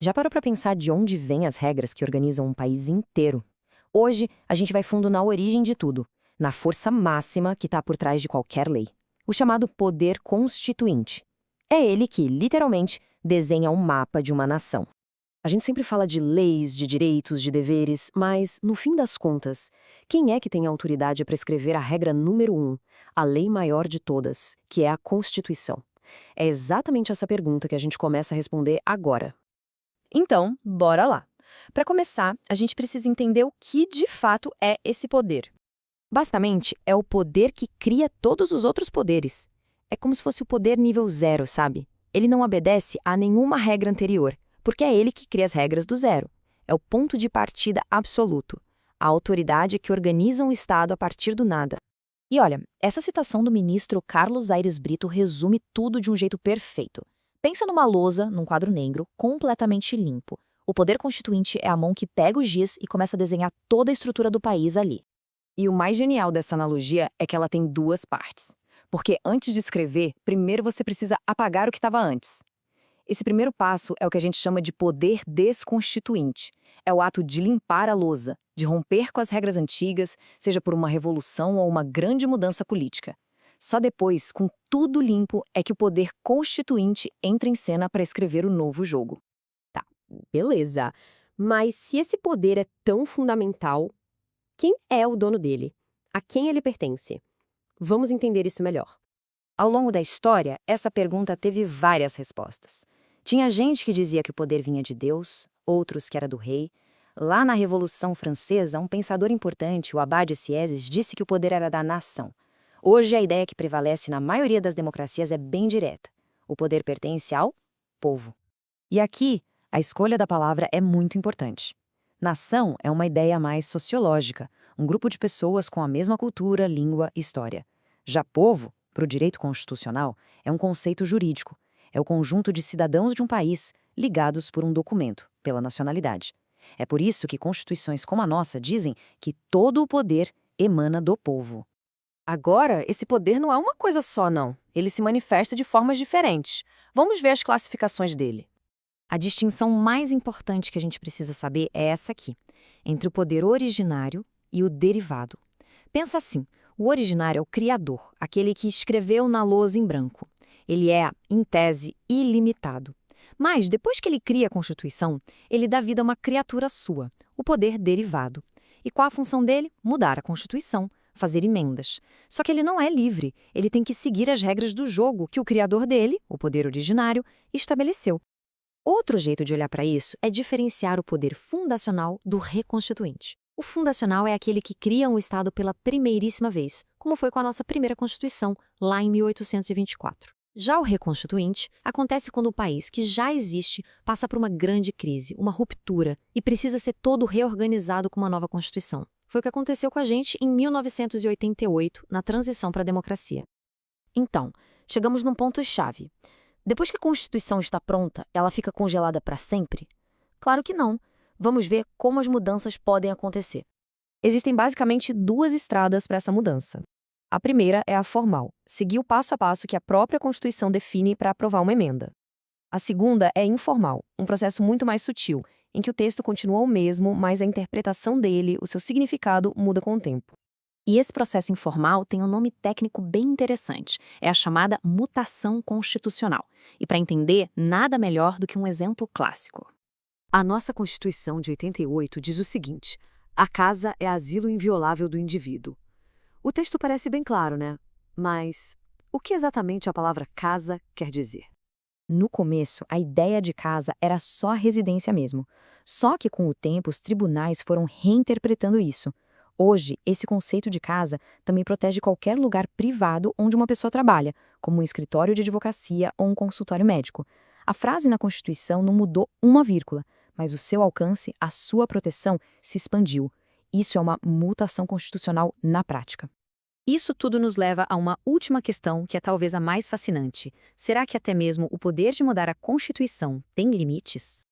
Já parou para pensar de onde vêm as regras que organizam um país inteiro? Hoje, a gente vai fundo na origem de tudo, na força máxima que está por trás de qualquer lei, o chamado poder constituinte. É ele que, literalmente, desenha um mapa de uma nação. A gente sempre fala de leis, de direitos, de deveres, mas, no fim das contas, quem é que tem a autoridade para escrever a regra número um, a lei maior de todas, que é a Constituição? É exatamente essa pergunta que a gente começa a responder agora. Então, bora lá. Para começar, a gente precisa entender o que de fato é esse poder. Basicamente, é o poder que cria todos os outros poderes. É como se fosse o poder nível zero, sabe? Ele não obedece a nenhuma regra anterior, porque é ele que cria as regras do zero. É o ponto de partida absoluto. A autoridade que organiza um Estado a partir do nada. E olha, essa citação do ministro Carlos Aires Brito resume tudo de um jeito perfeito. Pensa numa lousa, num quadro negro, completamente limpo. O poder constituinte é a mão que pega o giz e começa a desenhar toda a estrutura do país ali. E o mais genial dessa analogia é que ela tem duas partes. Porque antes de escrever, primeiro você precisa apagar o que estava antes. Esse primeiro passo é o que a gente chama de poder desconstituinte. É o ato de limpar a lousa, de romper com as regras antigas, seja por uma revolução ou uma grande mudança política. Só depois, com tudo limpo, é que o poder constituinte entra em cena para escrever o novo jogo. Tá, beleza. Mas se esse poder é tão fundamental, quem é o dono dele? A quem ele pertence? Vamos entender isso melhor. Ao longo da história, essa pergunta teve várias respostas. Tinha gente que dizia que o poder vinha de Deus, outros que era do rei. Lá na Revolução Francesa, um pensador importante, o Abade Sieyès, disse que o poder era da nação. Hoje, a ideia que prevalece na maioria das democracias é bem direta. O poder pertence ao povo. E aqui, a escolha da palavra é muito importante. Nação é uma ideia mais sociológica, um grupo de pessoas com a mesma cultura, língua e história. Já povo, para o direito constitucional, é um conceito jurídico. É o conjunto de cidadãos de um país ligados por um documento, pela nacionalidade. É por isso que constituições como a nossa dizem que todo o poder emana do povo. Agora, esse poder não é uma coisa só, não. Ele se manifesta de formas diferentes. Vamos ver as classificações dele. A distinção mais importante que a gente precisa saber é essa aqui, entre o poder originário e o derivado. Pensa assim, o originário é o criador, aquele que escreveu na lousa em branco. Ele é, em tese, ilimitado. Mas, depois que ele cria a Constituição, ele dá vida a uma criatura sua, o poder derivado. E qual a função dele? Mudar a Constituição, fazer emendas. Só que ele não é livre, ele tem que seguir as regras do jogo que o criador dele, o poder originário, estabeleceu. Outro jeito de olhar para isso é diferenciar o poder fundacional do reconstituinte. O fundacional é aquele que cria um Estado pela primeiríssima vez, como foi com a nossa primeira Constituição, lá em 1824. Já o reconstituinte acontece quando o país que já existe passa por uma grande crise, uma ruptura, e precisa ser todo reorganizado com uma nova Constituição. Foi o que aconteceu com a gente em 1988, na transição para a democracia. Então, chegamos num ponto-chave. Depois que a Constituição está pronta, ela fica congelada para sempre? Claro que não. Vamos ver como as mudanças podem acontecer. Existem basicamente duas estradas para essa mudança. A primeira é a formal, seguir o passo a passo que a própria Constituição define para aprovar uma emenda. A segunda é informal, um processo muito mais sutil, em que o texto continua o mesmo, mas a interpretação dele, o seu significado, muda com o tempo. E esse processo informal tem um nome técnico bem interessante. É a chamada mutação constitucional. E para entender, nada melhor do que um exemplo clássico. A nossa Constituição de 88 diz o seguinte: a casa é asilo inviolável do indivíduo. O texto parece bem claro, né? Mas o que exatamente a palavra casa quer dizer? No começo, a ideia de casa era só a residência mesmo. Só que com o tempo, os tribunais foram reinterpretando isso. Hoje, esse conceito de casa também protege qualquer lugar privado onde uma pessoa trabalha, como um escritório de advocacia ou um consultório médico. A frase na Constituição não mudou uma vírgula, mas o seu alcance, a sua proteção, se expandiu. Isso é uma mutação constitucional na prática. Isso tudo nos leva a uma última questão que é talvez a mais fascinante. Será que até mesmo o poder de mudar a Constituição tem limites?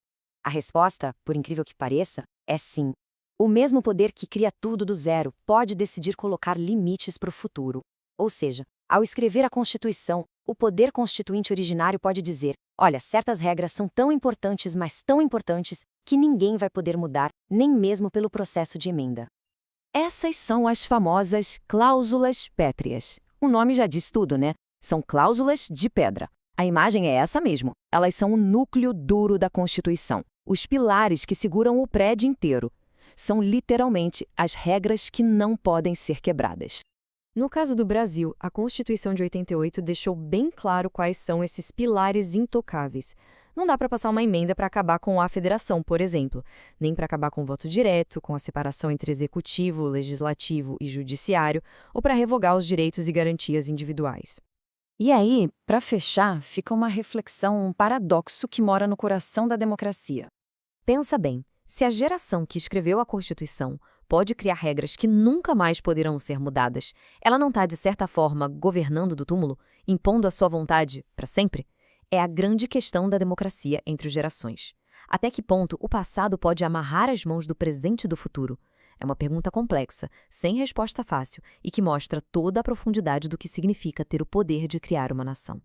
A resposta, por incrível que pareça, é sim. O mesmo poder que cria tudo do zero pode decidir colocar limites para o futuro. Ou seja, Ao escrever a Constituição, o poder constituinte originário pode dizer: olha, certas regras são tão importantes, mas tão importantes, que ninguém vai poder mudar, nem mesmo pelo processo de emenda. Essas são as famosas cláusulas pétreas. O nome já diz tudo, né? São cláusulas de pedra. A imagem é essa mesmo. Elas são o núcleo duro da Constituição, os pilares que seguram o prédio inteiro. São literalmente as regras que não podem ser quebradas. No caso do Brasil, a Constituição de 88 deixou bem claro quais são esses pilares intocáveis. Não dá para passar uma emenda para acabar com a federação, por exemplo, nem para acabar com o voto direto, com a separação entre executivo, legislativo e judiciário, ou para revogar os direitos e garantias individuais. E aí, para fechar, fica uma reflexão, um paradoxo que mora no coração da democracia. Pensa bem, se a geração que escreveu a Constituição pode criar regras que nunca mais poderão ser mudadas, ela não está, de certa forma, governando do túmulo, impondo a sua vontade para sempre? É a grande questão da democracia entre as gerações. Até que ponto o passado pode amarrar as mãos do presente e do futuro? É uma pergunta complexa, sem resposta fácil e que mostra toda a profundidade do que significa ter o poder de criar uma nação.